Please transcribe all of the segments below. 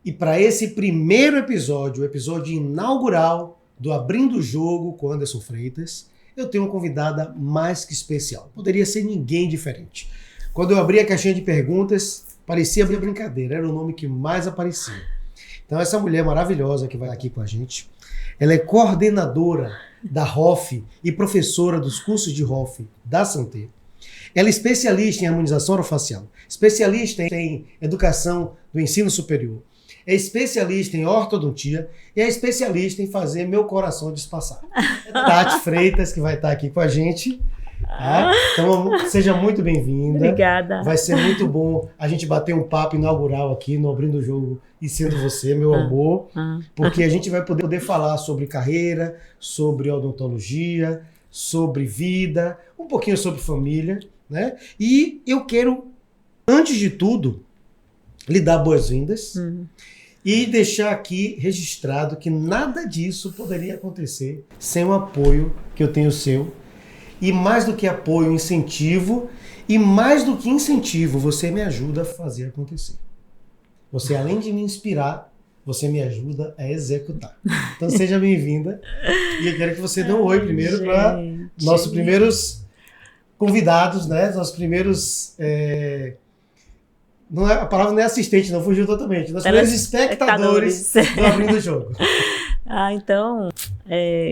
E para esse primeiro episódio, o episódio inaugural do Abrindo o Jogo com Anderson Freitas, eu tenho uma convidada mais que especial. Poderia ser ninguém diferente. Quando eu abri a caixinha de perguntas, parecia brincadeira, era o nome que mais aparecia. Então essa mulher maravilhosa que vai aqui com a gente, ela é coordenadora da ROF e professora dos cursos de ROF da Santé. Ela é especialista em harmonização orofacial, especialista em educação do ensino superior, é especialista em ortodontia e é especialista em fazer meu coração despassar. É Tati Freitas, que vai estar aqui com a gente. Tá? Então, seja muito bem-vinda. Obrigada. Vai ser muito bom a gente bater um papo inaugural aqui no Abrindo o Jogo e sendo você, meu amor, porque a gente vai poder falar sobre carreira, sobre odontologia, sobre vida, um pouquinho sobre família, né? E eu quero, antes de tudo, lhe dar boas-vindas e deixar aqui registrado que nada disso poderia acontecer sem o apoio que eu tenho seu. E mais do que apoio, incentivo. E mais do que incentivo, você me ajuda a fazer acontecer. Você, além de me inspirar, você me ajuda a executar. Então seja bem-vinda. E eu quero que você dê um oi primeiro para nossos primeiros convidados, né? Nossos primeiros... Não é, a palavra não é assistente, não fugiu totalmente. Nossos primeiros espectadores do Abrindo o Jogo. Então,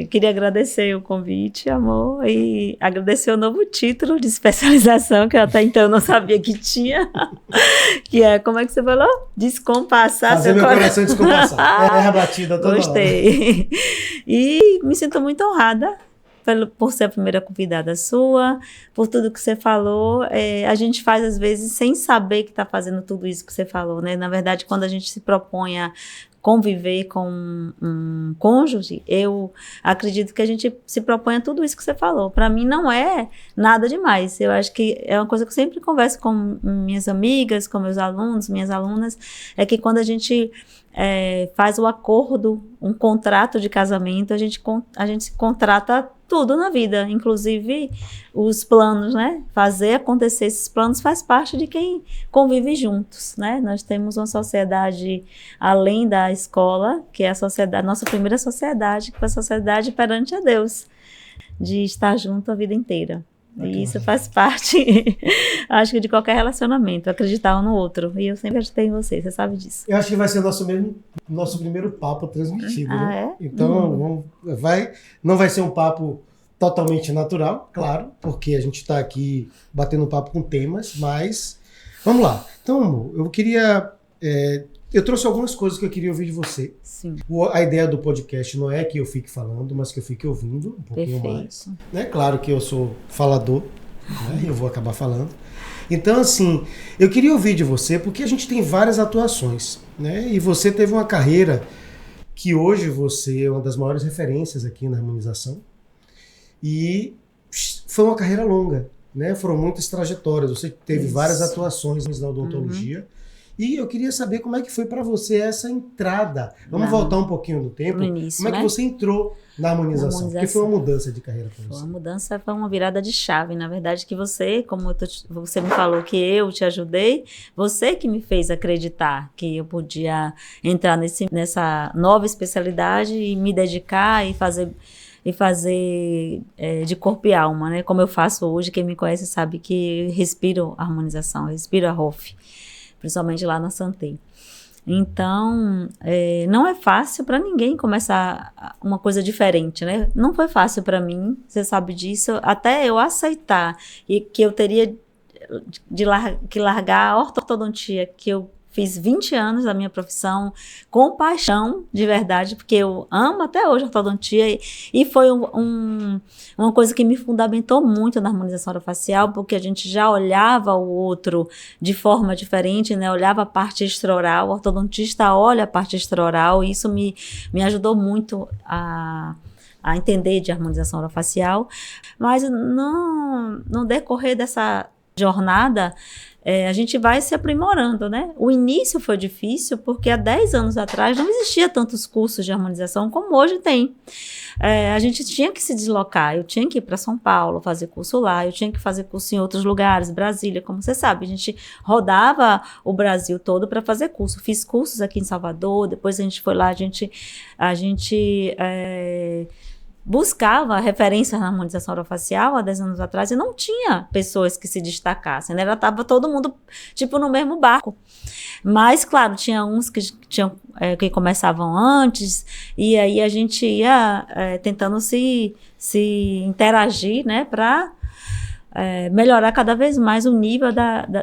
queria agradecer o convite, amor, e agradecer o novo título de especialização, que eu até então não sabia que tinha, que é, como é que você falou? Descompassar Fazer seu meu coração descompassar. É a batida toda Gostei. hora. E me sinto muito honrada por ser a primeira convidada sua, por tudo que você falou. A gente faz, às vezes, sem saber que está fazendo tudo isso que você falou, né? Na verdade, quando a gente se propõe a conviver com um cônjuge, eu acredito que a gente se propõe a tudo isso que você falou. Para mim, não é nada demais. Eu acho que é uma coisa que eu sempre converso com minhas amigas, com meus alunos, minhas alunas, é que quando a gente faz o acordo, um contrato de casamento, a gente contrata tudo na vida, inclusive os planos, né? Fazer acontecer esses planos faz parte de quem convive juntos, né? Nós temos uma sociedade além da escola, que é a sociedade, nossa primeira sociedade, que foi a sociedade perante a Deus, de estar junto a vida inteira. E isso faz parte, acho que de qualquer relacionamento, acreditar um no outro. E eu sempre acreditei em você sabe disso. Eu acho que vai ser nosso primeiro papo transmitido, né? É? Então, não vai ser um papo totalmente natural, claro, porque a gente está aqui batendo um papo com temas, mas vamos lá. Então, amor, eu queria... eu trouxe algumas coisas que eu queria ouvir de você. Sim. A ideia do podcast não é que eu fique falando, mas que eu fique ouvindo um pouquinho mais. É claro que eu sou falador, né? Eu vou acabar falando. Então, assim, eu queria ouvir de você, porque a gente tem várias atuações, né? E você teve uma carreira que hoje você é uma das maiores referências aqui na harmonização. E foi uma carreira longa, né? Foram muitas trajetórias. Você teve várias atuações na odontologia. E eu queria saber como é que foi para você essa entrada. Vamos voltar um pouquinho no tempo. No início, como é que você entrou na harmonização? Porque foi uma mudança de carreira para você. Foi uma mudança, foi uma virada de chave. Na verdade, que você, como você me falou que eu te ajudei, você que me fez acreditar que eu podia entrar nessa nova especialidade e me dedicar e fazer de corpo e alma, né? Como eu faço hoje. Quem me conhece sabe que respiro a harmonização, respiro a ROF. Principalmente lá na Santé. Então, não é fácil para ninguém começar uma coisa diferente, né? Não foi fácil para mim, você sabe disso, até eu aceitar e que eu teria que largar a ortodontia, que eu fiz 20 anos da minha profissão com paixão, de verdade, porque eu amo até hoje a ortodontia e foi uma coisa que me fundamentou muito na harmonização orofacial, porque a gente já olhava o outro de forma diferente, né? Olhava a parte extraoral, o ortodontista olha a parte extraoral e isso me ajudou muito a entender de harmonização orofacial, mas no decorrer jornada, a gente vai se aprimorando, né? O início foi difícil porque há 10 anos atrás não existia tantos cursos de harmonização como hoje tem. A gente tinha que se deslocar, eu tinha que ir para São Paulo fazer curso lá, eu tinha que fazer curso em outros lugares, Brasília, como você sabe, a gente rodava o Brasil todo para fazer curso. Fiz cursos aqui em Salvador, depois a gente foi lá, a gente buscava referências na harmonização orofacial há 10 anos atrás e não tinha pessoas que se destacassem, né? Ela estava todo mundo, tipo, no mesmo barco. Mas, claro, tinha uns que começavam antes e aí a gente ia tentando se interagir, né? Para melhorar cada vez mais o nível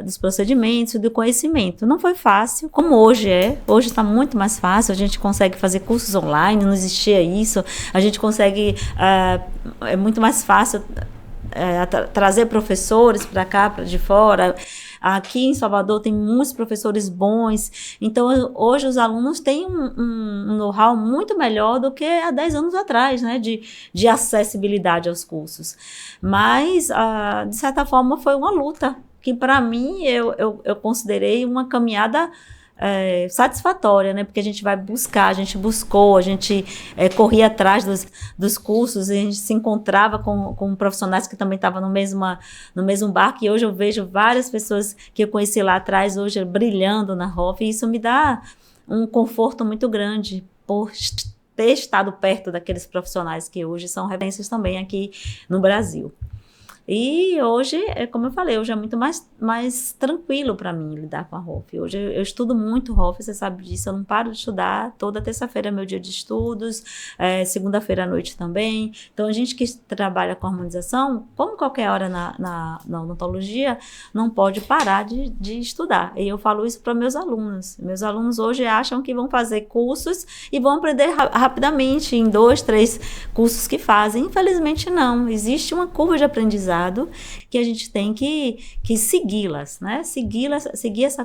dos procedimentos e do conhecimento. Não foi fácil, como hoje é. Hoje está muito mais fácil, a gente consegue fazer cursos online, não existia isso. A gente consegue, é muito mais fácil trazer professores para cá, para de fora. Aqui em Salvador tem muitos professores bons, então hoje os alunos têm um know-how muito melhor do que há 10 anos atrás, né, de acessibilidade aos cursos. Mas, de certa forma, foi uma luta, que para mim eu considerei uma caminhada satisfatória, né? Porque a gente vai buscar, a gente buscou, a gente corria atrás dos cursos, a gente se encontrava com profissionais que também estavam no mesmo barco, e hoje eu vejo várias pessoas que eu conheci lá atrás, hoje brilhando na ROF, e isso me dá um conforto muito grande por ter estado perto daqueles profissionais que hoje são referências também aqui no Brasil. E hoje, como eu falei, hoje é muito mais tranquilo para mim lidar com a ROF. Hoje eu estudo muito ROF, você sabe disso, eu não paro de estudar. Toda terça-feira é meu dia de estudos, segunda-feira à noite também. Então, a gente que trabalha com harmonização, como qualquer hora na odontologia, não pode parar de estudar. E eu falo isso para meus alunos. Meus alunos hoje acham que vão fazer cursos e vão aprender rapidamente em 2, 3 cursos que fazem. Infelizmente, não. Existe uma curva de aprendizado que a gente tem que segui-las, né? Seguir essa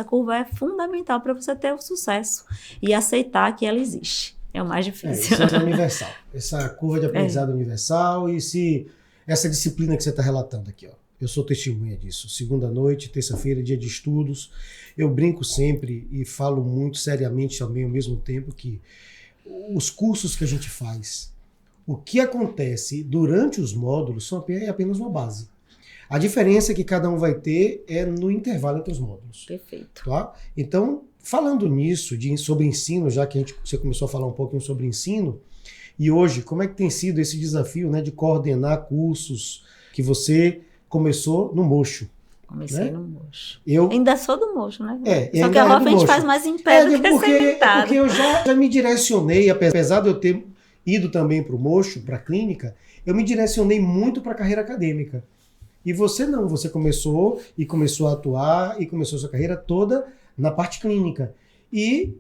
curva é fundamental para você ter o sucesso e aceitar que ela existe. É o mais difícil. Isso é universal. Essa curva de aprendizado universal e essa disciplina que você está relatando aqui, ó. Eu sou testemunha disso. Segunda noite, terça-feira, dia de estudos. Eu brinco sempre e falo muito seriamente também ao mesmo tempo que os cursos que a gente faz, o que acontece durante os módulos é apenas uma base. A diferença que cada um vai ter é no intervalo entre os módulos. Perfeito. Tá? Então, falando nisso, sobre ensino, já que você começou a falar um pouquinho sobre ensino, e hoje, como é que tem sido esse desafio, né, de coordenar cursos que você começou no Mocho? Comecei, né, no Mocho. Ainda sou do Mocho, né? Só que a ROF a gente faz mais em pé do que sentado. Porque eu já me direcionei, apesar de eu ter ido também para o Mocho, para a clínica, eu me direcionei muito para a carreira acadêmica. E você não, você começou a atuar e começou a sua carreira toda na parte clínica. E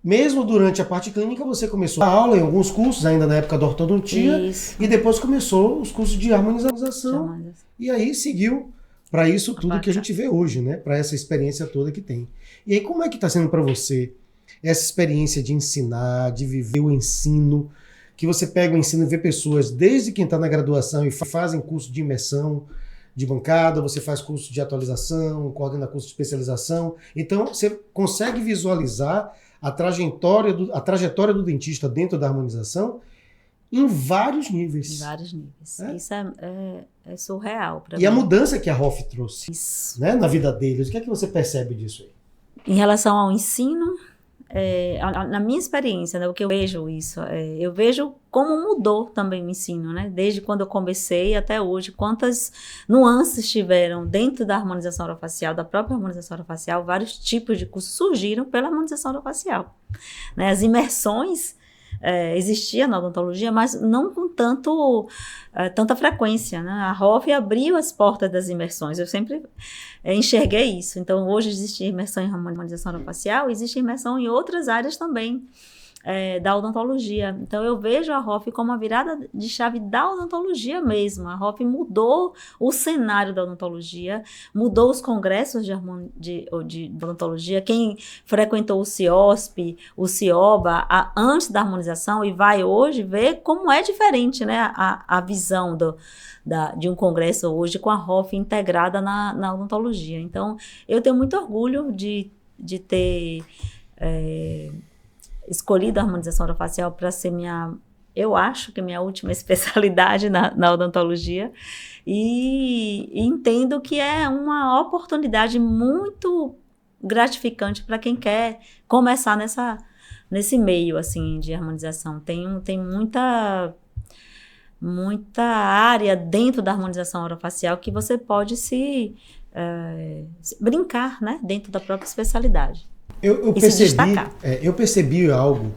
mesmo durante a parte clínica, você começou a aula em alguns cursos, ainda na época da ortodontia, isso, e depois começou os cursos de harmonização, e aí seguiu para isso tudo que a gente vê hoje, né? Para essa experiência toda que tem. E aí, como é que está sendo para você essa experiência de ensinar, de viver o ensino, que você pega o ensino e vê pessoas desde quem está na graduação e fazem curso de imersão, de bancada, você faz curso de atualização, coordena curso de especialização. Então, você consegue visualizar a trajetória do dentista dentro da harmonização em vários níveis. Em vários níveis. Isso é surreal para mim. E a mudança que a ROF trouxe, isso, né, na vida deles, o que é que você percebe disso aí? Em relação ao ensino, na minha experiência, né, o que eu vejo isso, eu vejo como mudou também o ensino, né? Desde quando eu comecei até hoje, quantas nuances tiveram dentro da harmonização orofacial, da própria harmonização orofacial, vários tipos de cursos surgiram pela harmonização orofacial, né? As imersões existiam na odontologia, mas não com tanta frequência, né? A ROF abriu as portas das imersões, eu sempre enxerguei isso. Então, hoje existe imersão em harmonização orofacial, existe imersão em outras áreas também. da odontologia. Então, eu vejo a ROF como uma virada de chave da odontologia mesmo. A ROF mudou o cenário da odontologia, mudou os congressos de odontologia. Quem frequentou o CIOSP, o CIOBA, antes da harmonização e vai hoje ver como é diferente, né, a visão de um congresso hoje com a ROF integrada na odontologia. Então, eu tenho muito orgulho de ter escolhido a harmonização orofacial para ser eu acho que minha última especialidade na odontologia, e entendo que é uma oportunidade muito gratificante para quem quer começar nesse meio, assim, de harmonização. Tem muita área dentro da harmonização orofacial que você pode se brincar, né, dentro da própria especialidade. Eu percebi algo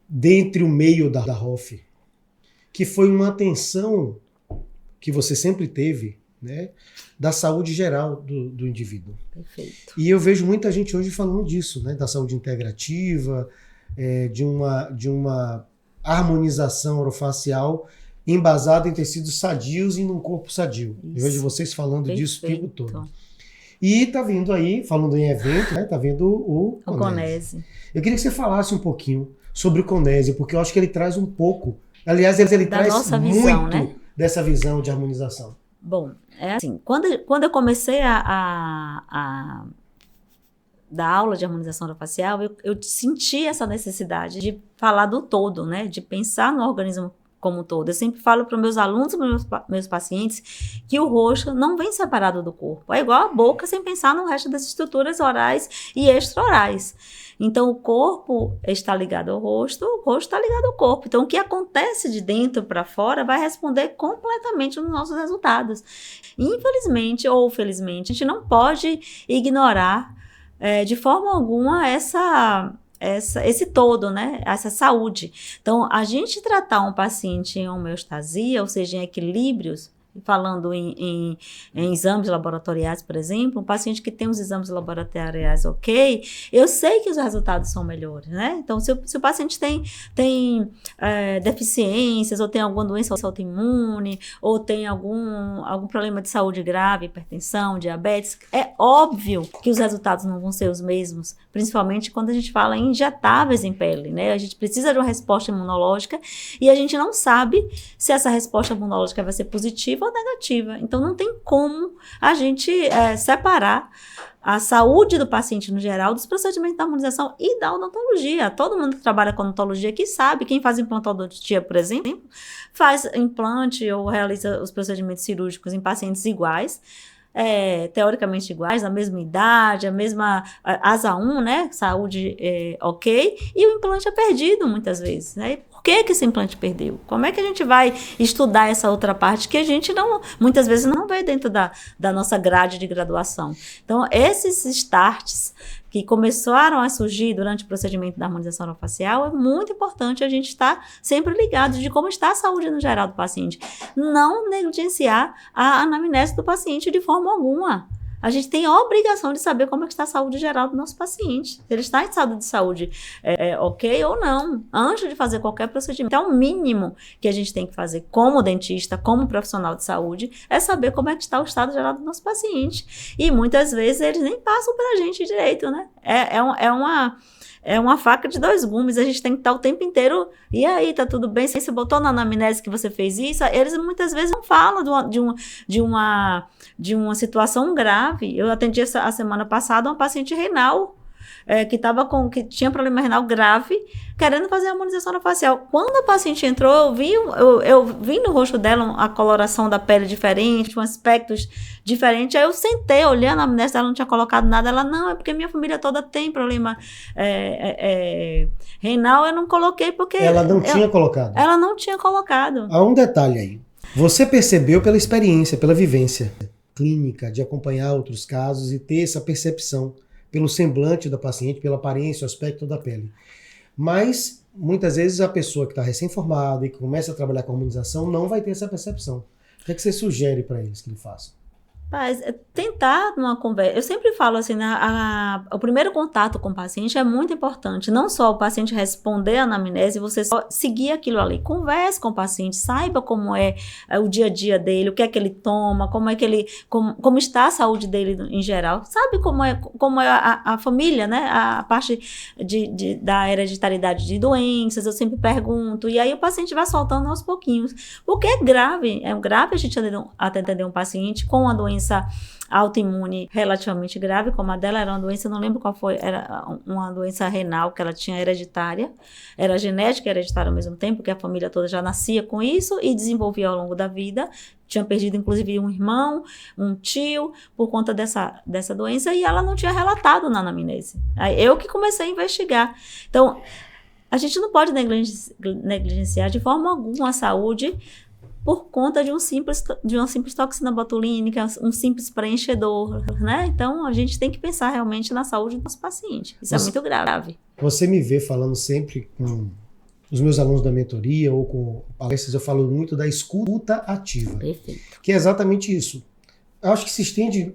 dentre o meio da ROF, que foi uma atenção que você sempre teve, né, da saúde geral do indivíduo. Perfeito. E eu vejo muita gente hoje falando disso, né, da saúde integrativa, de uma harmonização orofacial embasada em tecidos sadios e num corpo sadio. Isso. Eu vejo vocês falando disso o tempo todo. E tá vindo aí, falando em evento, né, tá vindo o Conese. Eu queria que você falasse um pouquinho sobre o Conese, porque eu acho que ele traz um pouco, aliás, ele traz nossa visão, muito, né, dessa visão de harmonização. Bom, é assim, quando eu comecei a dar aula de harmonização orofacial, eu senti essa necessidade de falar do todo, né, de pensar no organismo como um todo. Eu sempre falo para os meus alunos, para meus pacientes, que o rosto não vem separado do corpo. É igual a boca sem pensar no resto das estruturas orais e extra-orais. Então, o corpo está ligado ao rosto, o rosto está ligado ao corpo. Então, o que acontece de dentro para fora vai responder completamente nos nossos resultados. Infelizmente ou felizmente, a gente não pode ignorar de forma alguma esse todo, né? Essa saúde. Então, a gente tratar um paciente em homeostasia, ou seja, em equilíbrios, falando em exames laboratoriais, por exemplo, um paciente que tem os exames laboratoriais ok, eu sei que os resultados são melhores, né? Então, se o paciente tem deficiências, ou tem alguma doença autoimune, ou tem algum problema de saúde grave, hipertensão, diabetes, é óbvio que os resultados não vão ser os mesmos, principalmente quando a gente fala em injetáveis em pele, né? A gente precisa de uma resposta imunológica e a gente não sabe se essa resposta imunológica vai ser positiva ou negativa. Então, não tem como a gente separar a saúde do paciente no geral dos procedimentos da harmonização e da odontologia. Todo mundo que trabalha com odontologia aqui sabe, quem faz implantodontia, por exemplo, faz implante ou realiza os procedimentos cirúrgicos em pacientes iguais, teoricamente iguais, a mesma idade, a mesma asa 1, né, saúde ok, e o implante é perdido muitas vezes, né? Por que esse implante perdeu? Como é que a gente vai estudar essa outra parte que a gente muitas vezes não vê dentro da nossa grade de graduação? Então, esses starts que começaram a surgir durante o procedimento da harmonização orofacial, é muito importante a gente estar sempre ligado de como está a saúde no geral do paciente. Não negligenciar a anamnese do paciente de forma alguma. A gente tem a obrigação de saber como é que está a saúde geral do nosso paciente. Se ele está em estado de saúde ok ou não, antes de fazer qualquer procedimento. Então, o mínimo que a gente tem que fazer como dentista, como profissional de saúde, é saber como é que está o estado geral do nosso paciente. E muitas vezes eles nem passam para a gente direito, né? É uma faca de dois gumes, a gente tem que estar o tempo inteiro, e aí, tá tudo bem? Você botou na anamnese que você fez isso? Eles muitas vezes não falam de uma situação grave. Eu atendi a semana passada uma paciente renal, que tinha problema renal grave, querendo fazer a harmonização orofacial. Quando a paciente entrou, eu vi no rosto dela a coloração da pele diferente, um aspectos diferente. Aí eu sentei, olhei a anamnese, ela não tinha colocado nada. Ela, não, é porque minha família toda tem problema renal, eu não coloquei porque... Ela não tinha colocado. Ela não tinha colocado. Há um detalhe aí. Você percebeu pela experiência, pela vivência clínica, de acompanhar outros casos e ter essa percepção pelo semblante da paciente, pela aparência, o aspecto da pele. Mas, muitas vezes, a pessoa que está recém-formada e que começa a trabalhar com harmonização não vai ter essa percepção. O que é que você sugere para eles que ele façam? Mas tentar numa conversa, eu sempre falo assim, né, o primeiro contato com o paciente é muito importante, não só o paciente responder a anamnese, você só seguir aquilo ali, converse com o paciente, saiba como é o dia a dia dele, o que é que ele toma, como é que ele, como está a saúde dele em geral, sabe como é a família, né, a parte da hereditariedade de doenças, eu sempre pergunto, e aí o paciente vai soltando aos pouquinhos, porque é grave a gente atender um paciente com uma doença autoimune relativamente grave, como a dela era uma doença, não lembro qual foi, era uma doença renal que ela tinha hereditária, era genética e hereditária ao mesmo tempo, porque a família toda já nascia com isso e desenvolvia ao longo da vida, tinha perdido inclusive um irmão, um tio, por conta dessa doença, e ela não tinha relatado na anamnese. Aí eu que comecei a investigar. Então, a gente não pode negligenciar de forma alguma a saúde por conta de uma simples toxina botulínica, um simples preenchedor, né? Então, a gente tem que pensar realmente na saúde do nosso paciente. Isso é muito grave. Você me vê falando sempre com os meus alunos da mentoria ou com palestras, eu falo muito da escuta ativa. Perfeito. Que é exatamente isso. Eu acho que se estende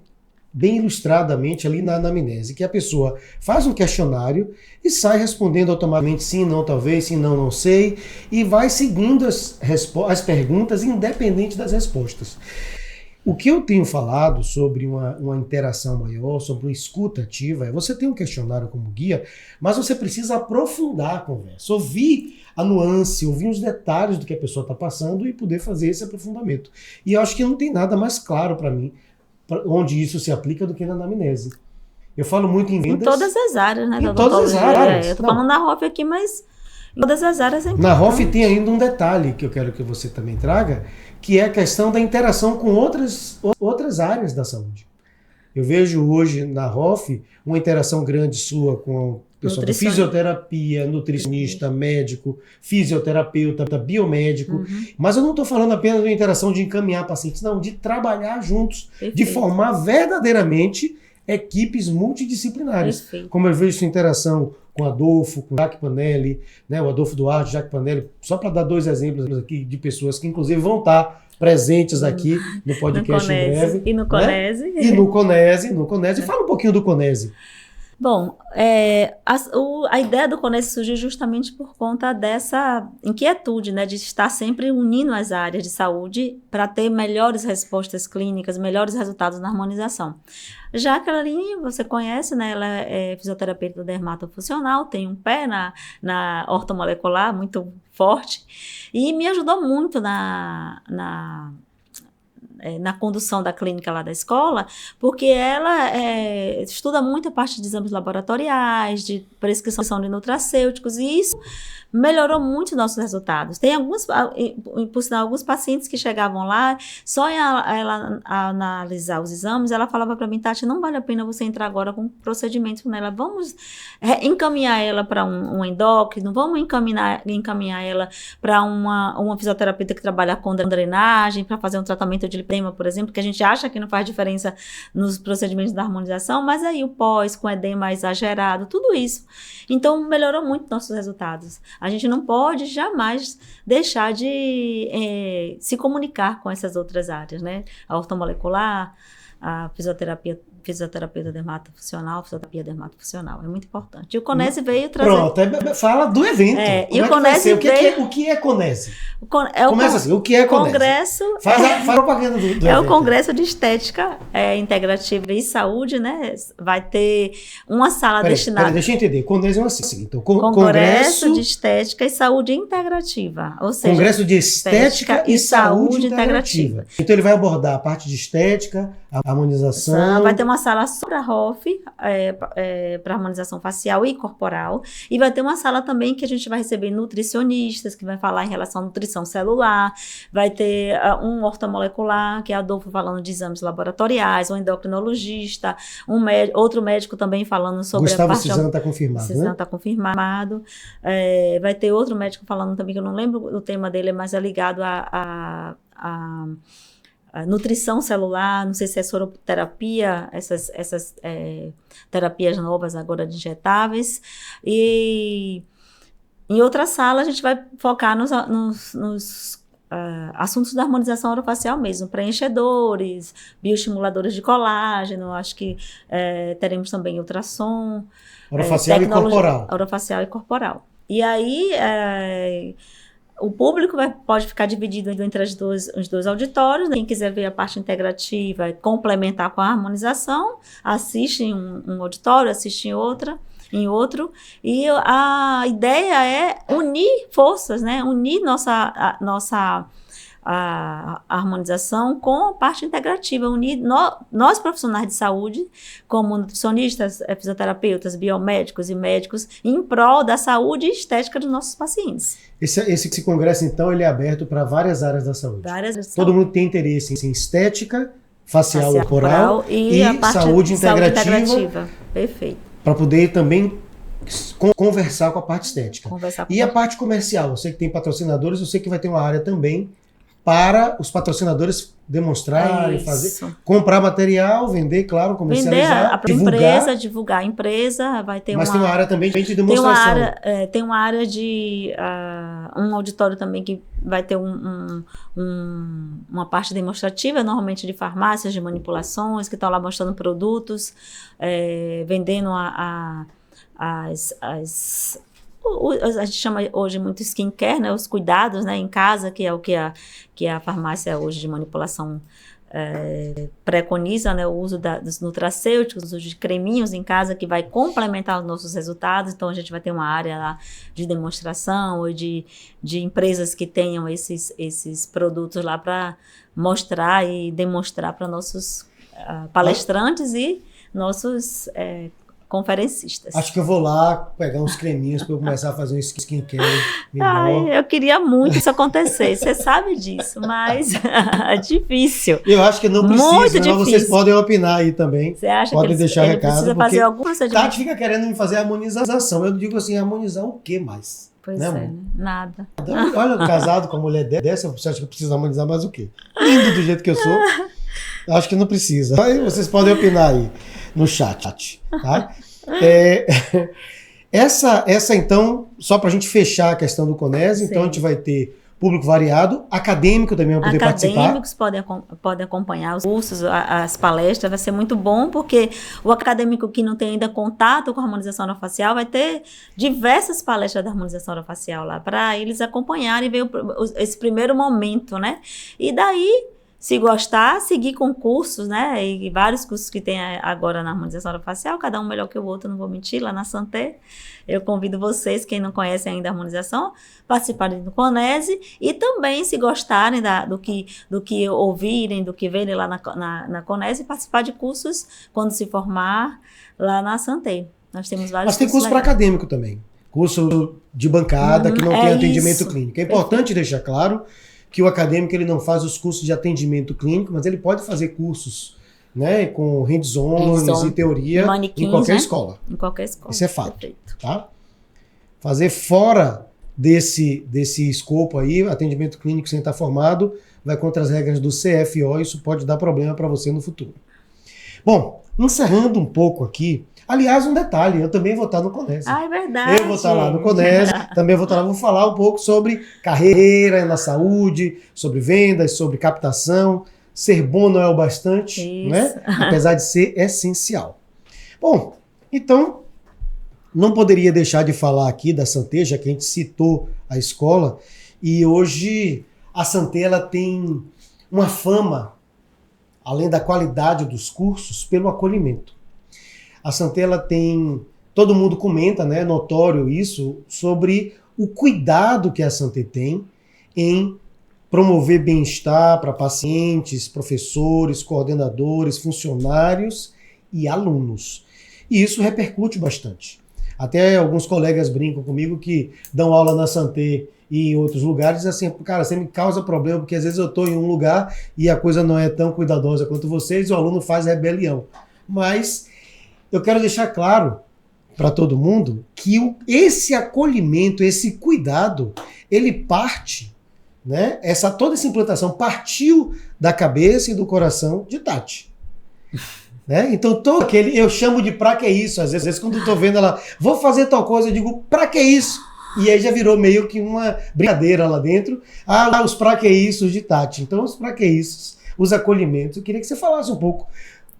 bem ilustradamente ali na anamnese, que a pessoa faz um questionário e sai respondendo automaticamente sim, não, talvez, sim, não, não sei, e vai seguindo as perguntas independente das respostas. O que eu tenho falado sobre uma interação maior, sobre uma escuta ativa, é você tem um questionário como guia, mas você precisa aprofundar a conversa, ouvir a nuance, ouvir os detalhes do que a pessoa está passando e poder fazer esse aprofundamento. E eu acho que não tem nada mais claro para mim onde isso se aplica do que na anamnese. Eu falo muito em vendas. Em todas as áreas, né? Em todas as áreas. Eu tô falando na ROF aqui, mas em todas as áreas é importante. Na ROF tem ainda um detalhe que eu quero que você também traga, que é a questão da interação com outras áreas da saúde. Eu vejo hoje na ROF uma interação grande sua com o pessoal da fisioterapia, nutricionista, médico, fisioterapeuta, biomédico. Mas eu não estou falando apenas de interação de encaminhar pacientes, não, de trabalhar juntos, de formar verdadeiramente equipes multidisciplinares. Perfeito. Como eu vejo sua interação com Adolfo, com Jaque Panelli, né, o Adolfo Duarte, Jaque Panelli, só para dar 2 exemplos aqui de pessoas que inclusive vão estar presentes aqui no podcast em breve. E no Conese. Né? E no Conese. Fala um pouquinho do Conese. Bom, a ideia do Conese surgiu justamente por conta dessa inquietude, né, de estar sempre unindo as áreas de saúde para ter melhores respostas clínicas, melhores resultados na harmonização. Jaqueline, você conhece, né, ela é fisioterapeuta dermatofuncional, tem um pé na ortomolecular muito forte e me ajudou muito na condução da clínica lá da escola, porque ela estuda muito a parte de exames laboratoriais, de prescrição de nutracêuticos, e isso melhorou muito nossos resultados. Tem por sinal, alguns pacientes que chegavam lá, só em ela analisar os exames, ela falava para mim, Tati, não vale a pena você entrar agora com procedimento nela, vamos encaminhar ela para um endócrino, vamos encaminhar ela para uma fisioterapeuta que trabalha com drenagem, para fazer um tratamento de lipedema, por exemplo, que a gente acha que não faz diferença nos procedimentos da harmonização, mas aí o pós, com edema exagerado, tudo isso. Então, melhorou muito nossos resultados. A gente não pode jamais deixar de se comunicar com essas outras áreas, né? A ortomolecular, a fisioterapeuta dermatofuncional, fisioterapia dermatofuncional. É muito importante. E o Conese veio trazer... Pronto, fala do evento. E o Conese veio... O que é Conese? Começa assim, o que é Conese? Congresso... Faz a propaganda do evento. É o Congresso de Estética Integrativa e Saúde, né? Vai ter uma sala destinada... Deixa eu entender. Conese é assim. Então, Congresso de Estética e Saúde Integrativa. Ou seja... Congresso de Estética e Saúde Integrativa. Então, ele vai abordar a parte de estética, a harmonização... Vai ter uma sala sobre a ROF, para harmonização facial e corporal, e vai ter uma sala também que a gente vai receber nutricionistas, que vai falar em relação à nutrição celular, vai ter um ortomolecular, que é Adolfo falando de exames laboratoriais, um endocrinologista, outro médico também falando sobre Gustavo a parte... Cisano está confirmado, Cisano está confirmado. Vai ter outro médico falando também, que eu não lembro o tema dele, mas é ligado a nutrição celular, não sei se é soroterapia, essas terapias novas agora de injetáveis. E em outra sala a gente vai focar nos assuntos da harmonização orofacial mesmo, preenchedores, bioestimuladores de colágeno, acho que teremos também ultrassom, orofacial e corporal. Orofacial e corporal. E aí, o público pode ficar dividido entre os dois auditórios. Quem quiser ver a parte integrativa e complementar com a harmonização, assiste em um auditório, assiste em outro. E a ideia é unir forças, né? Unir a harmonização com a parte integrativa, unir nós profissionais de saúde, como nutricionistas, fisioterapeutas, biomédicos e médicos, em prol da saúde e estética dos nossos pacientes. Esse congresso, então, ele é aberto para várias áreas da saúde. Todo mundo tem interesse em estética, facial corporal e a parte saúde integrativa. Perfeito. Para poder também conversar com a parte estética. A parte comercial, eu sei que tem patrocinadores, eu sei que vai ter uma área também para os patrocinadores demonstrarem, comprar material, vender, claro, comercializar, divulgar a empresa, vai ter tem uma área também de demonstração. Tem uma área de um auditório também que vai ter uma parte demonstrativa, normalmente de farmácias, de manipulações, que estão lá mostrando produtos, vendendo a gente chama hoje muito skincare, né, os cuidados, né, em casa, que é o que a farmácia hoje de manipulação preconiza, né, o uso dos nutracêuticos, o uso de creminhos em casa, que vai complementar os nossos resultados. Então a gente vai ter uma área lá de demonstração ou de empresas que tenham esses produtos lá para mostrar e demonstrar para nossos palestrantes e nossos conferencistas. Acho que eu vou lá pegar uns creminhos para eu começar a fazer um skincare melhor. Eu queria muito que isso acontecesse, você sabe disso, mas é difícil. Eu acho que não precisa, muito difícil. Vocês podem opinar aí também. Você acha podem que deixar recado, precisa fazer algum procedimento? Tati fica querendo me fazer harmonização. Eu digo assim, harmonizar o quê mais? Pois né, nada. Olha, casado com uma mulher dessa, você acha que eu preciso harmonizar mais o quê? Lindo do jeito que eu sou. Acho que não precisa. Aí vocês podem opinar aí no chat, tá? Essa então, só para a gente fechar a questão do CONESE, então a gente vai ter público variado, acadêmico também vai poder participar. Acadêmicos podem acompanhar os cursos, as palestras, vai ser muito bom, porque o acadêmico que não tem ainda contato com a harmonização orofacial vai ter diversas palestras da harmonização orofacial lá, para eles acompanharem e ver esse primeiro momento, né? E daí, se gostar, seguir com cursos, né? E vários cursos que tem agora na harmonização orofacial, cada um melhor que o outro, não vou mentir, lá na Santé. Eu convido vocês, quem não conhece ainda a harmonização, participarem do CONESE e também, se gostarem do que ouvirem, do que verem lá na CONESE, participar de cursos quando se formar lá na Santé. Nós temos vários cursos. Mas tem curso para acadêmico também. Curso de bancada, que não tem atendimento clínico. É importante deixar claro que o acadêmico ele não faz os cursos de atendimento clínico, mas ele pode fazer cursos, né, com hands-on e teoria em qualquer escola. Em qualquer escola. Isso é fato. Tá? Fazer fora desse escopo aí, atendimento clínico sem estar formado, vai contra as regras do CFO, isso pode dar problema para você no futuro. Bom, encerrando um pouco aqui, aliás, um detalhe, eu também vou estar no CONESE. Ah, é verdade. Eu vou estar lá no CONESE, também vou estar lá, vou falar um pouco sobre carreira na saúde, sobre vendas, sobre captação. Ser bom não é o bastante, né? Apesar de ser essencial. Bom, então, não poderia deixar de falar aqui da Santé, já que a gente citou a escola, e hoje a Santé ela tem uma fama, além da qualidade dos cursos, pelo acolhimento. A Santé ela tem, todo mundo comenta, né, notório isso, sobre o cuidado que a Santé tem em promover bem-estar para pacientes, professores, coordenadores, funcionários e alunos. E isso repercute bastante. Até alguns colegas brincam comigo que dão aula na Santé e em outros lugares, assim, cara, você me causa problema, porque às vezes eu estou em um lugar e a coisa não é tão cuidadosa quanto vocês e o aluno faz rebelião. Mas eu quero deixar claro para todo mundo que esse acolhimento, esse cuidado, ele parte, né? Toda essa implantação partiu da cabeça e do coração de Tati. Né? Então, todo aquele, eu chamo de pra que isso? Às vezes, quando eu tô vendo ela, vou fazer tal coisa, eu digo, pra que isso? E aí já virou meio que uma brincadeira lá dentro. Ah, os pra que isso de Tati. Então, os pra que isso, os acolhimentos. Eu queria que você falasse um pouco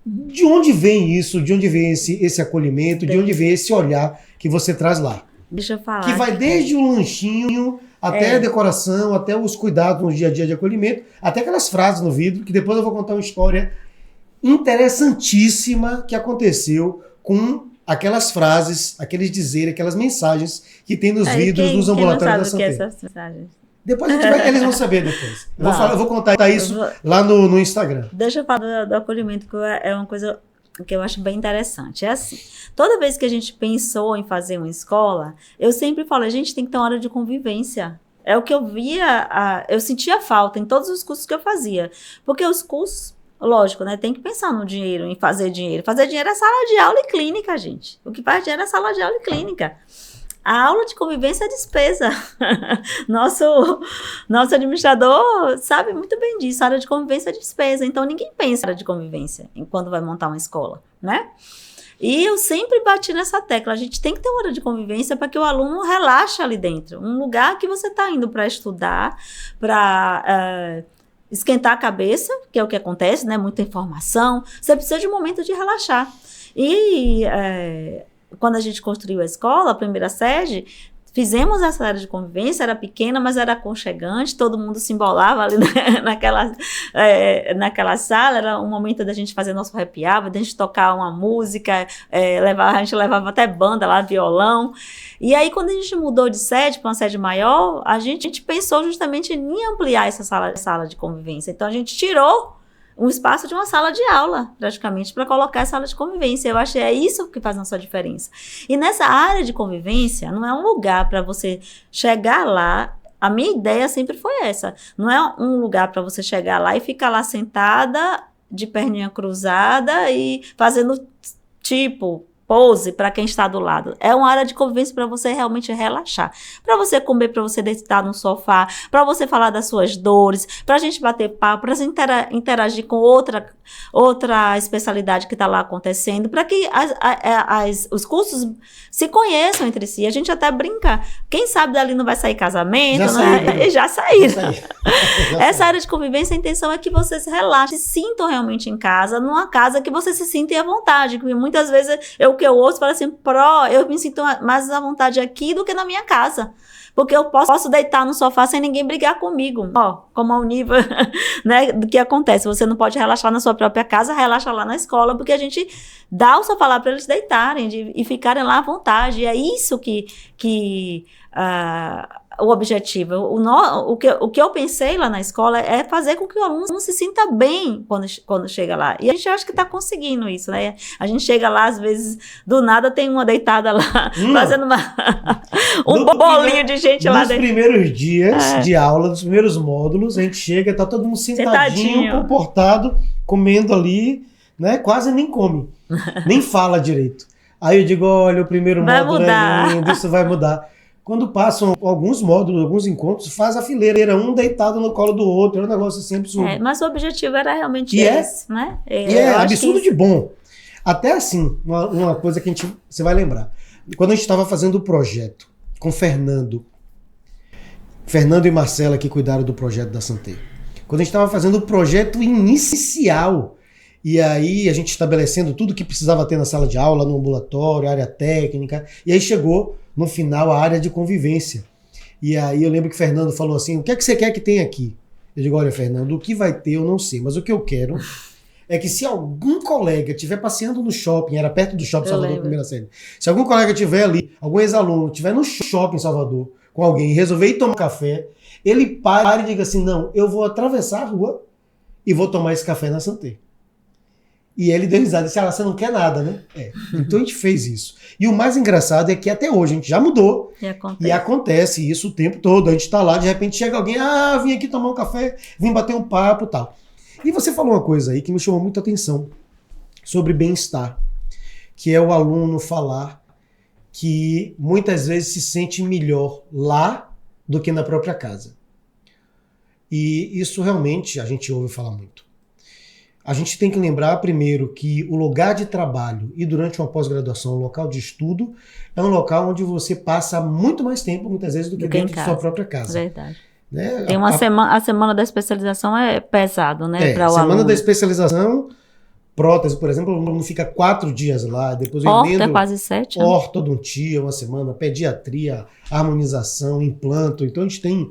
de onde vem isso, de onde vem esse acolhimento, de onde vem esse olhar que você traz lá. Deixa eu falar. Que vai desde o lanchinho até a decoração, até os cuidados no dia a dia de acolhimento, até aquelas frases no vidro, que depois eu vou contar uma história interessantíssima que aconteceu com aquelas frases, aqueles dizeres, aquelas mensagens que tem nos vidros, nos ambulatórios da Santé. Essas mensagens? Depois eles vão saber depois. Eu vou contar isso lá no Instagram. Deixa eu falar do acolhimento, que é uma coisa que eu acho bem interessante. É assim, toda vez que a gente pensou em fazer uma escola, eu sempre falo, a gente tem que ter uma hora de convivência. É o que eu via, eu sentia falta em todos os cursos que eu fazia. Porque os cursos, lógico, né? Tem que pensar no dinheiro, em fazer dinheiro. Fazer dinheiro é sala de aula e clínica, gente. O que faz dinheiro é sala de aula e clínica. A aula de convivência é despesa. Nosso administrador sabe muito bem disso. A área de convivência é despesa. Então, ninguém pensa na área de convivência enquanto vai montar uma escola, né? E eu sempre bati nessa tecla. A gente tem que ter uma hora de convivência para que o aluno relaxe ali dentro. Um lugar que você está indo para estudar, para esquentar a cabeça, que é o que acontece, né? Muita informação. Você precisa de um momento de relaxar. E quando a gente construiu a escola, a primeira sede, fizemos essa área de convivência, era pequena, mas era aconchegante, todo mundo se embolava ali naquela sala, era um momento da gente fazer nosso happy hour, da gente tocar uma música, a gente levava até banda lá, violão. E aí, quando a gente mudou de sede para uma sede maior, a gente pensou justamente em ampliar essa sala de convivência. Então, a gente tirou um espaço de uma sala de aula, praticamente, para colocar a sala de convivência. Eu acho que é isso que faz a sua diferença. E nessa área de convivência, não é um lugar para você chegar lá. A minha ideia sempre foi essa. Não é um lugar para você chegar lá e ficar lá sentada, de perninha cruzada e fazendo pose para quem está do lado. É uma área de convivência para você realmente relaxar. Para você comer, para você deitar no sofá, para você falar das suas dores, para a gente bater papo, para você interagir com outra especialidade que está lá acontecendo, para que os cursos se conheçam entre si. A gente até brinca. Quem sabe dali não vai sair casamento, já saíram. Essa área de convivência, a intenção é que você se relaxe, se sintam realmente em casa, numa casa que você se sinta à vontade, porque muitas vezes que eu ouço fala assim, eu me sinto mais à vontade aqui do que na minha casa. Porque eu posso deitar no sofá sem ninguém brigar comigo. Como ao nível, né, do que acontece. Você não pode relaxar na sua própria casa, relaxa lá na escola, porque a gente dá o sofá lá para eles deitarem e ficarem lá à vontade. E é isso o objetivo. O que eu pensei lá na escola é fazer com que o aluno se sinta bem quando chega lá. E a gente acha que está conseguindo isso, né? A gente chega lá, às vezes, do nada tem uma deitada lá, fazendo um bolinho de gente lá dentro. Nos primeiros dias de aula, nos primeiros módulos, a gente chega, tá todo mundo sentadinho, comportado, comendo ali, né? Quase nem come, nem fala direito. Aí eu digo, olha, o primeiro módulo é lindo, isso vai mudar. Quando passam alguns módulos, alguns encontros, faz a fileira, um deitado no colo do outro, é um negócio assim absurdo. Mas o objetivo era realmente esse, né? Absurdo de bom. Até assim, uma coisa que você vai lembrar. Quando a gente estava fazendo o projeto com o Fernando e Marcela, que cuidaram do projeto da Santé. Quando a gente estava fazendo o projeto inicial, e aí a gente estabelecendo tudo que precisava ter na sala de aula, no ambulatório, área técnica, e aí chegou no final a área de convivência. E aí eu lembro que o Fernando falou assim, o que é que você quer que tenha aqui? Eu digo, olha, Fernando, o que vai ter eu não sei, mas o que eu quero é que se algum colega estiver passeando no shopping, era perto do shopping Salvador, primeira série, se algum colega estiver ali, algum ex-aluno estiver no shopping Salvador com alguém e resolver ir tomar café, ele pare e diga assim, não, eu vou atravessar a rua e vou tomar esse café na Santé. E ele deu risada, disse, você não quer nada, né? Então a gente fez isso. E o mais engraçado é que até hoje a gente já mudou. E acontece isso o tempo todo. A gente tá lá, de repente chega alguém, vim aqui tomar um café, vim bater um papo e tal. E você falou uma coisa aí que me chamou muita atenção sobre bem-estar, que é o aluno falar que muitas vezes se sente melhor lá do que na própria casa. E isso realmente a gente ouve falar muito. a gente tem que lembrar primeiro que o lugar de trabalho e durante uma pós-graduação, o local de estudo, é um local onde você passa muito mais tempo, muitas vezes, do que dentro de sua própria casa. Verdade. Né? Tem uma semana, a semana da especialização é pesado, né? Para o aluno. Semana da especialização, prótese, por exemplo, o aluno fica 4 dias lá, depois eu emendo... Orto é quase 7. Né? Ortodontia, uma semana, pediatria, harmonização, implanto. Então a gente tem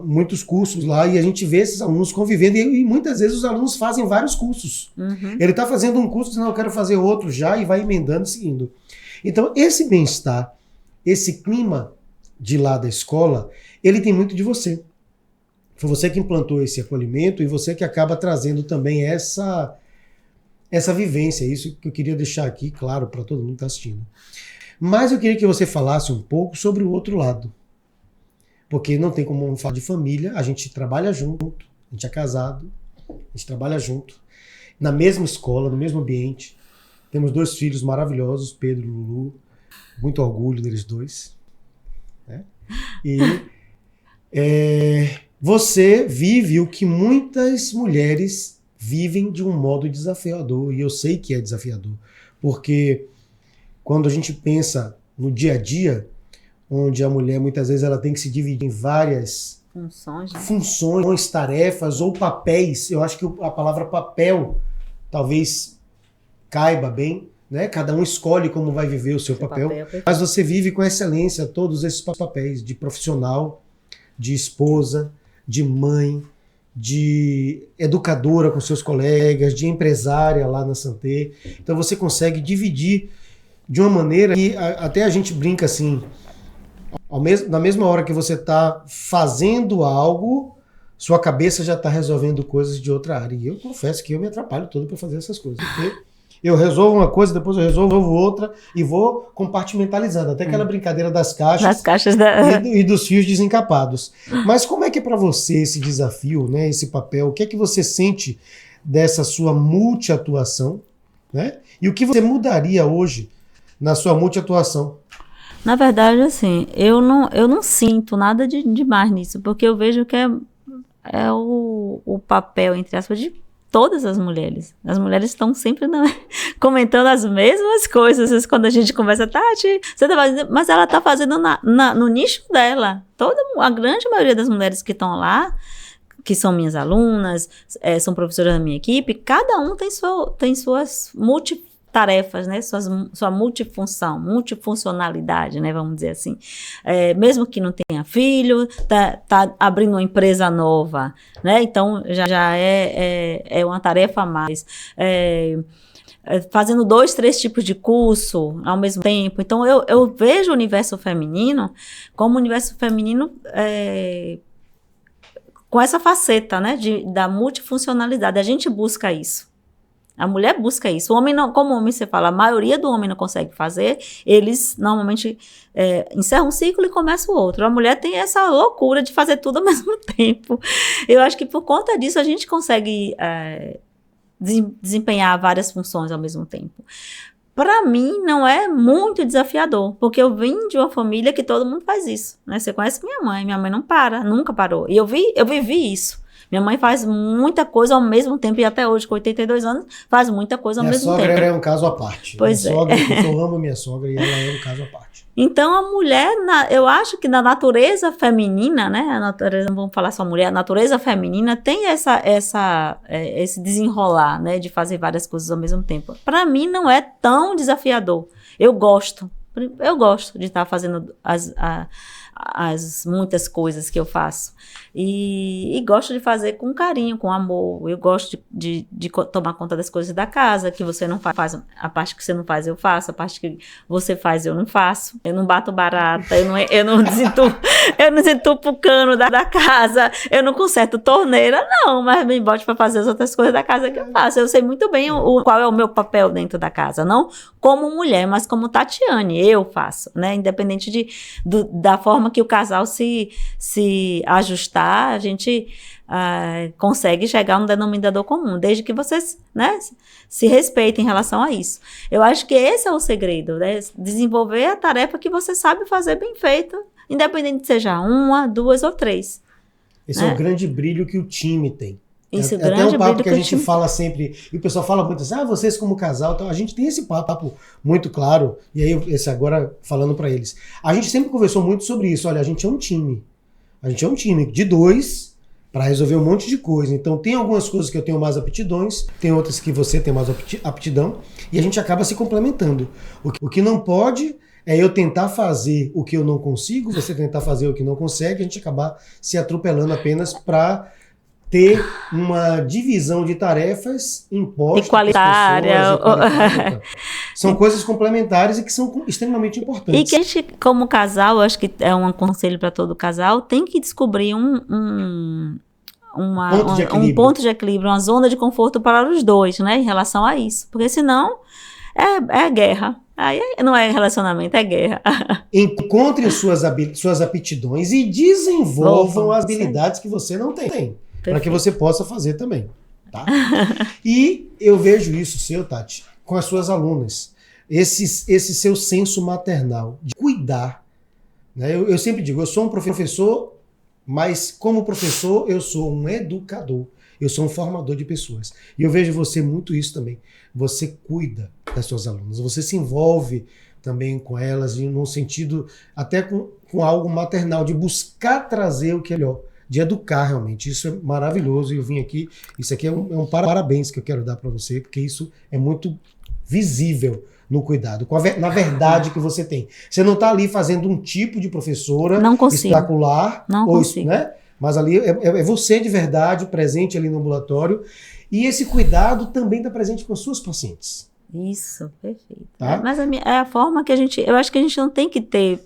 muitos cursos lá e a gente vê esses alunos convivendo e muitas vezes os alunos fazem vários cursos. Uhum. Ele está fazendo um curso, dizendo, eu quero fazer outro já, e vai emendando e seguindo. Então esse bem-estar, esse clima de lá da escola, ele tem muito de você. Foi você que implantou esse acolhimento e você que acaba trazendo também essa vivência. Isso que eu queria deixar aqui claro para todo mundo que está assistindo. Mas eu queria que você falasse um pouco sobre o outro lado. Porque não tem como falar de família, a gente trabalha junto, a gente é casado, a gente trabalha junto, na mesma escola, no mesmo ambiente. Temos 2 filhos maravilhosos, Pedro e Lulu, muito orgulho deles 2. Né? E você vive o que muitas mulheres vivem de um modo desafiador, e eu sei que é desafiador, porque quando a gente pensa no dia a dia, onde a mulher muitas vezes ela tem que se dividir em várias funções, tarefas ou papéis. Eu acho que a palavra papel talvez caiba bem, né? Cada um escolhe como vai viver o seu papel, mas você vive com excelência todos esses papéis de profissional, de esposa, de mãe, de educadora com seus colegas, de empresária lá na Santé. Então você consegue dividir de uma maneira que até a gente brinca assim, na mesma hora que você está fazendo algo, sua cabeça já está resolvendo coisas de outra área. E eu confesso que eu me atrapalho todo para fazer essas coisas. Porque eu resolvo uma coisa, depois eu resolvo outra e vou compartimentalizando. Até aquela brincadeira das caixas e dos fios desencapados. Mas como é que é para você esse desafio, né, esse papel? O que é que você sente dessa sua multiatuação? Né? E o que você mudaria hoje na sua multiatuação? Na verdade, assim, eu não sinto nada de demais nisso, porque eu vejo que é o papel, entre aspas, de todas as mulheres. As mulheres estão sempre comentando as mesmas coisas. Quando a gente conversa, Tati, você tá fazendo, mas ela está fazendo no nicho dela. A grande maioria das mulheres que estão lá, que são minhas alunas, são professoras da minha equipe, cada um tem suas tarefas, né, sua multifuncionalidade, né, vamos dizer assim. Mesmo que não tenha filho, tá abrindo uma empresa nova, né, então já é uma tarefa a mais. Fazendo 2, 3 tipos de curso ao mesmo tempo. Então eu vejo o universo feminino como universo feminino com essa faceta, né, da multifuncionalidade. A gente busca isso. A mulher busca isso. O homem não, como o homem você fala, a maioria do homem não consegue fazer, eles normalmente encerram um ciclo e começa o outro. A mulher tem essa loucura de fazer tudo ao mesmo tempo. Eu acho que por conta disso a gente consegue desempenhar várias funções ao mesmo tempo. Para mim não é muito desafiador, porque eu vim de uma família que todo mundo faz isso, né? Você conhece minha mãe não para, nunca parou. E eu vivi isso. Minha mãe faz muita coisa ao mesmo tempo, e até hoje, com 82 anos, faz muita coisa ao mesmo tempo. Minha sogra é um caso à parte. Pois eu amo minha sogra e ela é um caso à parte. Então, a mulher, eu acho que na natureza feminina, né? Não vamos falar só mulher, a natureza feminina tem esse desenrolar, né? De fazer várias coisas ao mesmo tempo. Para mim, não é tão desafiador. Eu gosto de estar fazendo as muitas coisas que eu faço. E gosto de fazer com carinho, com amor. Eu gosto de tomar conta das coisas da casa, que você não faz. A parte que você não faz, eu faço. A parte que você faz, eu não faço. Eu não bato barata, eu não desentupo o cano da casa, eu não conserto torneira, não. Mas me bote para fazer as outras coisas da casa que eu faço. Eu sei muito bem qual é o meu papel dentro da casa. Não como mulher, mas como Tatiane, eu faço, né? Independente da forma que o casal se ajustar, a gente consegue chegar a um denominador comum, desde que vocês, né, se respeitem em relação a isso. Eu acho que esse é o segredo, né? Desenvolver a tarefa que você sabe fazer bem feita, independente de seja 1, 2 ou 3. Esse é o grande brilho que o time tem. Isso, É até grande um papo brilho que a gente fala sempre, e o pessoal fala muito assim, vocês como casal, então a gente tem esse papo muito claro, e aí esse agora falando para eles. A gente sempre conversou muito sobre isso, olha, a gente é um time de 2 para resolver um monte de coisa. Então tem algumas coisas que eu tenho mais aptidões, tem outras que você tem mais aptidão, e a gente acaba se complementando. O que não pode é eu tentar fazer o que eu não consigo, você tentar fazer o que não consegue, a gente acabar se atropelando apenas para ter uma divisão de tarefas impostas igualitária. São coisas complementares e que são extremamente importantes. E que a gente, como casal, acho que é um conselho para todo casal, tem que descobrir um ponto de equilíbrio, uma zona de conforto para os dois, né, em relação a isso. Porque senão é guerra. Aí não é relacionamento, é guerra. Encontrem suas aptidões e desenvolvam as habilidades que você não tem. Para que você possa fazer também. Tá? E eu vejo isso seu, Tati, com as suas alunas. Esse seu senso maternal de cuidar. Né? Eu sempre digo, eu sou um professor, mas como professor eu sou um educador. Eu sou um formador de pessoas. E eu vejo você muito isso também. Você cuida das suas alunas. Você se envolve também com elas, num sentido até com algo maternal, de buscar trazer o que é melhor. De educar realmente, isso é maravilhoso, e eu vim aqui, isso aqui é um parabéns que eu quero dar para você, porque isso é muito visível no cuidado, na verdade que você tem. Você não está ali fazendo um tipo de professora espetacular, não consigo. Né? Mas ali é você de verdade, presente ali no ambulatório, e esse cuidado também está presente com as suas pacientes. Isso, perfeito. Tá? Mas é a forma que eu acho que a gente não tem que ter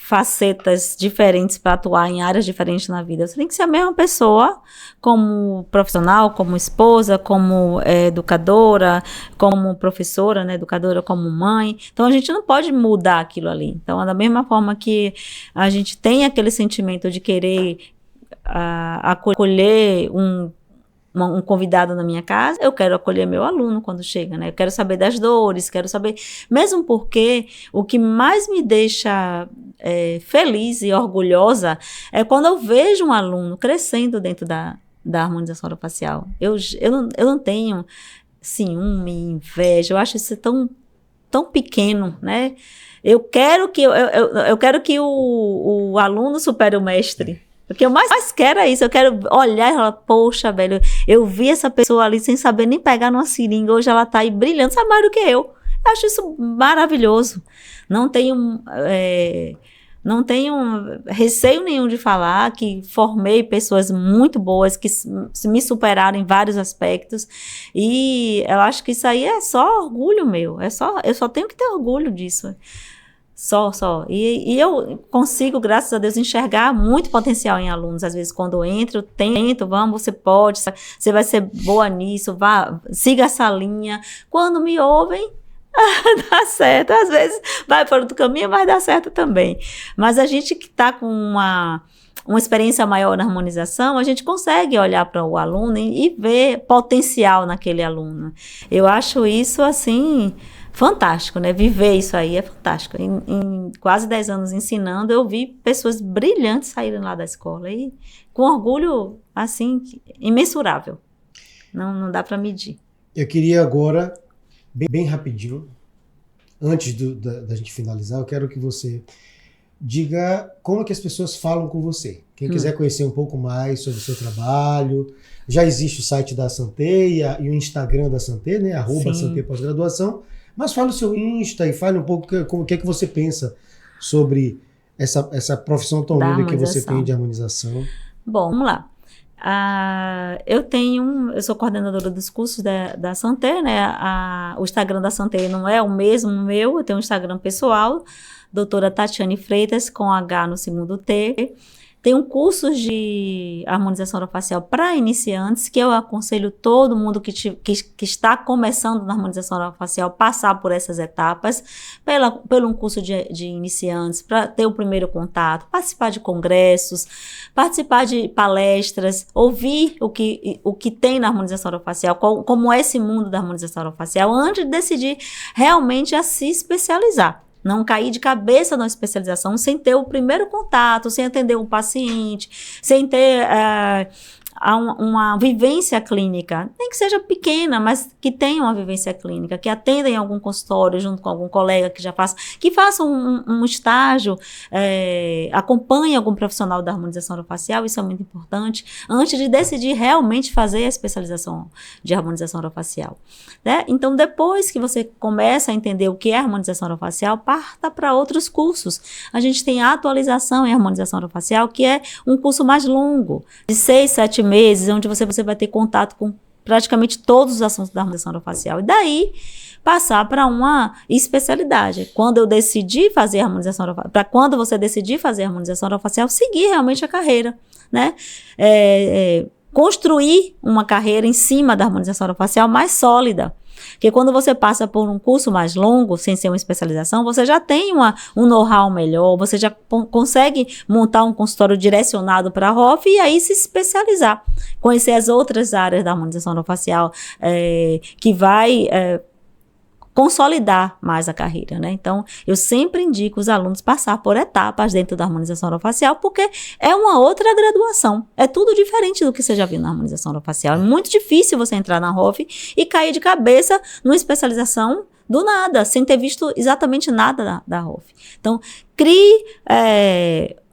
facetas diferentes para atuar em áreas diferentes na vida. Você tem que ser a mesma pessoa, como profissional, como esposa, como educadora, como professora, né, educadora, como mãe. Então a gente não pode mudar aquilo ali. Então, da mesma forma que a gente tem aquele sentimento de querer acolher um convidado na minha casa, eu quero acolher meu aluno quando chega, né? Eu quero saber das dores, quero saber, mesmo porque o que mais me deixa feliz e orgulhosa é quando eu vejo um aluno crescendo dentro da harmonização orofacial. Eu não tenho ciúme, inveja, eu acho isso tão pequeno, né? Eu quero que o aluno supere o mestre. O que eu mais quero é isso, eu quero olhar e falar, poxa, velho, eu vi essa pessoa ali sem saber nem pegar numa seringa, hoje ela tá aí brilhando, sabe mais do que eu. Eu acho isso maravilhoso. Não tenho receio nenhum de falar que formei pessoas muito boas, que me superaram em vários aspectos, e eu acho que isso aí é só orgulho meu, eu só tenho que ter orgulho disso. Só. E eu consigo, graças a Deus, enxergar muito potencial em alunos. Às vezes, quando eu entro, tento, vamos, você pode, você vai ser boa nisso, siga essa linha. Quando me ouvem, dá certo. Às vezes, vai para outro caminho, mas dá certo também. Mas a gente que está com uma experiência maior na harmonização, a gente consegue olhar para o aluno e ver potencial naquele aluno. Eu acho isso, assim, fantástico, né? Viver isso aí é fantástico. Em quase 10 anos ensinando, eu vi pessoas brilhantes saírem lá da escola e com orgulho, assim, imensurável. Não dá para medir. Eu queria agora, bem rapidinho, antes da gente finalizar, eu quero que você diga como é que as pessoas falam com você. Quem quiser conhecer um pouco mais sobre o seu trabalho, já existe o site da Santé e o Instagram da Santé, né? @Santé Pós-Graduação. Mas fale o seu Insta e fale um pouco o que é que você pensa sobre essa profissão tão linda que você tem de harmonização. Bom, vamos lá. Eu sou coordenadora dos cursos da Santé, né? O Instagram da Santé não é o mesmo meu, eu tenho um Instagram pessoal, doutora Tatiane Freitas, com H no segundo T. Tenho cursos de harmonização orofacial para iniciantes, que eu aconselho todo mundo que está começando na harmonização orofacial passar por essas etapas, pelo um curso de iniciantes, para ter o primeiro contato, participar de congressos, participar de palestras, ouvir o que tem na harmonização orofacial, como é esse mundo da harmonização orofacial, antes de decidir realmente a se especializar. Não cair de cabeça na especialização sem ter o primeiro contato, sem atender um paciente, sem ter a uma vivência clínica, nem que seja pequena, mas que tenha uma vivência clínica, que atenda em algum consultório junto com algum colega que faça um estágio, acompanhe algum profissional da harmonização orofacial, isso é muito importante, antes de decidir realmente fazer a especialização de harmonização orofacial, né? Então, depois que você começa a entender o que é harmonização orofacial, parta para outros cursos. A gente tem a atualização em harmonização orofacial, que é um curso mais longo, de 6, 7 meses, onde você vai ter contato com praticamente todos os assuntos da harmonização orofacial. E daí, passar para uma especialidade. Quando eu decidi fazer harmonização orofacial, para quando você decidir fazer harmonização orofacial, seguir realmente a carreira, né? Construir uma carreira em cima da harmonização orofacial mais sólida. Porque quando você passa por um curso mais longo, sem ser uma especialização, você já tem um know-how melhor, você já consegue montar um consultório direcionado para a ROF e aí se especializar. Conhecer as outras áreas da harmonização orofacial, que vai consolidar mais a carreira, né? Então, eu sempre indico os alunos passar por etapas dentro da harmonização orofacial, porque é uma outra graduação. É tudo diferente do que você já viu na harmonização orofacial. É muito difícil você entrar na ROF e cair de cabeça numa especialização do nada, sem ter visto exatamente nada da ROF. Então, crie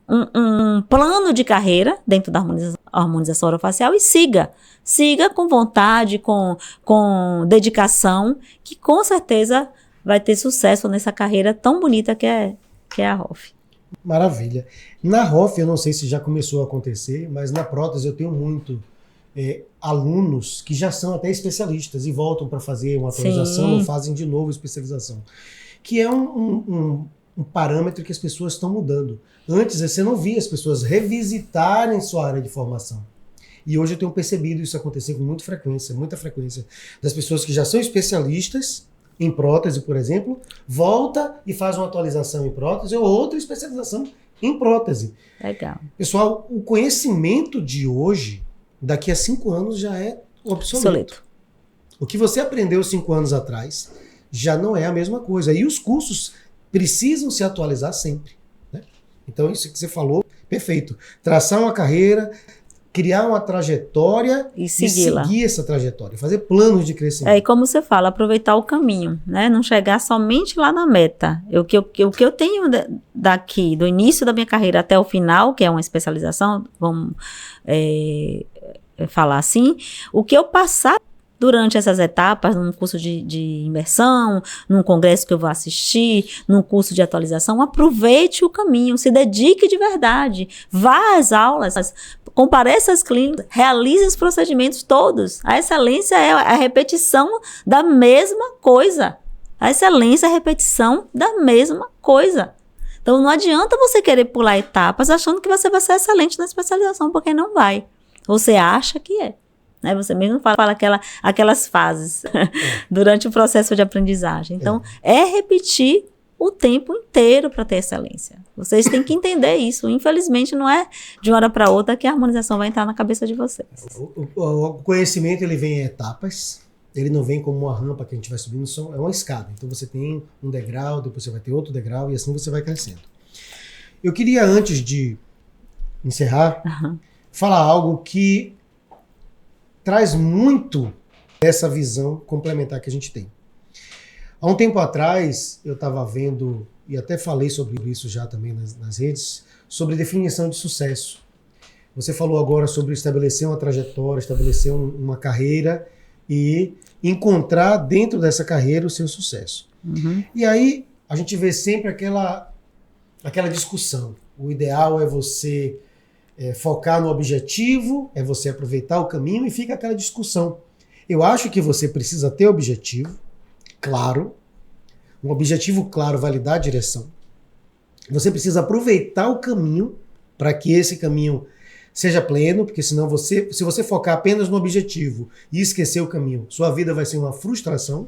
um plano de carreira dentro da harmonização orofacial e siga com vontade, com dedicação, que com certeza vai ter sucesso nessa carreira tão bonita que é a ROF. Maravilha. Na ROF, eu não sei se já começou a acontecer, mas na prótese eu tenho muito alunos que já são até especialistas e voltam para fazer uma atualização ou fazem de novo especialização, que é um parâmetro que as pessoas estão mudando. Antes você não via as pessoas revisitarem sua área de formação. E hoje eu tenho percebido isso acontecer com muita frequência, das pessoas que já são especialistas em prótese, por exemplo, volta e faz uma atualização em prótese ou outra especialização em prótese. Legal. Pessoal, o conhecimento de hoje, daqui a 5 anos, já é obsoleto. O que você aprendeu 5 anos atrás já não é a mesma coisa. E os cursos precisam se atualizar sempre, né? Então, isso que você falou, perfeito. Traçar uma carreira, criar uma trajetória e seguir essa trajetória, fazer planos de crescimento. E como você fala, aproveitar o caminho, né? Não chegar somente lá na meta. O que eu tenho daqui, do início da minha carreira até o final, que é uma especialização, vamos falar assim, o que eu passar durante essas etapas, num curso de imersão, num congresso que eu vou assistir, num curso de atualização, aproveite o caminho, se dedique de verdade, vá às aulas, compareça às clínicas, realize os procedimentos todos. A excelência é a repetição da mesma coisa. A excelência é a repetição da mesma coisa. Então, não adianta você querer pular etapas achando que você vai ser excelente na especialização, porque não vai. Você acha que é. Né? Você mesmo fala aquelas fases durante o processo de aprendizagem. Então, é repetir o tempo inteiro para ter excelência. Vocês têm que entender isso. Infelizmente, não é de uma hora para outra que a harmonização vai entrar na cabeça de vocês. O conhecimento, ele vem em etapas. Ele não vem como uma rampa que a gente vai subindo, é uma escada. Então, você tem um degrau, depois você vai ter outro degrau, e assim você vai crescendo. Eu queria, antes de encerrar, falar algo que traz muito essa visão complementar que a gente tem. Há um tempo atrás, eu estava vendo, e até falei sobre isso já também nas redes, sobre definição de sucesso. Você falou agora sobre estabelecer uma trajetória, estabelecer uma carreira e encontrar dentro dessa carreira o seu sucesso. E aí, a gente vê sempre aquela discussão. O ideal é você focar no objetivo, é você aproveitar o caminho, e fica aquela discussão. Eu acho que você precisa ter objetivo, claro. Um objetivo claro vai lhe dar a direção. Você precisa aproveitar o caminho para que esse caminho seja pleno, porque senão se você focar apenas no objetivo e esquecer o caminho, sua vida vai ser uma frustração,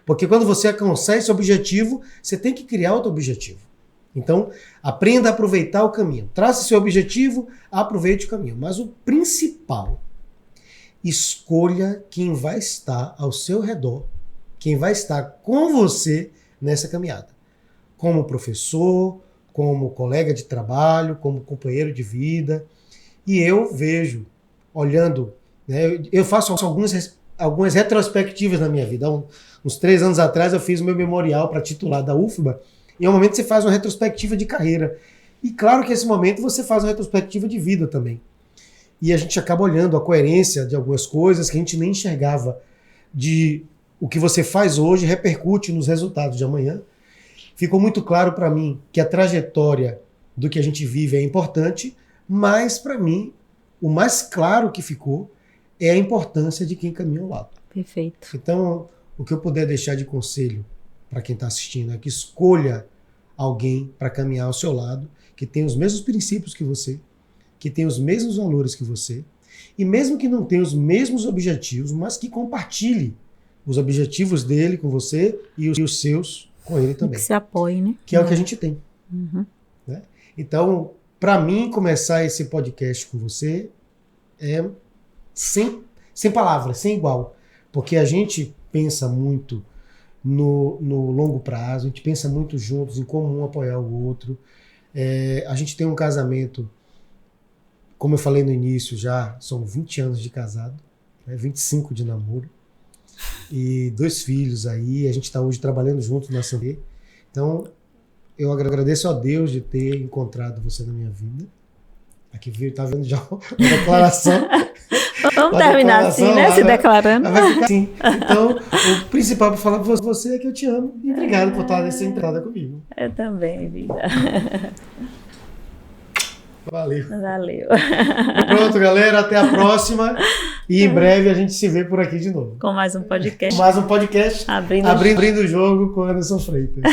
porque quando você alcançar esse objetivo, você tem que criar outro objetivo. Então, aprenda a aproveitar o caminho. Trace seu objetivo, aproveite o caminho. Mas o principal, escolha quem vai estar ao seu redor, quem vai estar com você nessa caminhada. Como professor, como colega de trabalho, como companheiro de vida. E eu vejo olhando, né? Eu faço algumas retrospectivas na minha vida. Uns 3 anos atrás eu fiz o meu memorial para titular da UFBA, e é um momento que você faz uma retrospectiva de carreira. E claro que nesse momento você faz uma retrospectiva de vida também. E a gente acaba olhando a coerência de algumas coisas que a gente nem enxergava, de o que você faz hoje repercute nos resultados de amanhã. Ficou muito claro para mim que a trajetória do que a gente vive é importante, mas para mim o mais claro que ficou é a importância de quem caminha ao lado. Perfeito. Então, o que eu puder deixar de conselho para quem está assistindo é que escolha alguém para caminhar ao seu lado, que tem os mesmos princípios que você, que tem os mesmos valores que você, e mesmo que não tenha os mesmos objetivos, mas que compartilhe os objetivos dele com você e os seus com ele também. Que se apoie, né? Que é o que a gente tem. Uhum. Né? Então, para mim, começar esse podcast com você é sem palavras, sem igual. Porque a gente pensa muito no longo prazo, a gente pensa muito juntos em como um apoiar o outro. A gente tem um casamento, como eu falei no início, já são 20 anos de casado, 25 de namoro, e 2 filhos aí, a gente está hoje trabalhando juntos na Assembleia. Então, eu agradeço a Deus de ter encontrado você na minha vida. Aqui tá vendo já uma declaração. Vamos terminar assim, né? Se declarando. Vai ficar assim. Então, o principal para falar para você é que eu te amo. E obrigado por estar nessa entrada comigo. Eu também, vida. Valeu. Valeu. Pronto, galera. Até a próxima. E em breve a gente se vê por aqui de novo. Com mais um podcast. Mais um podcast. Abrindo o jogo com Anderson Freitas.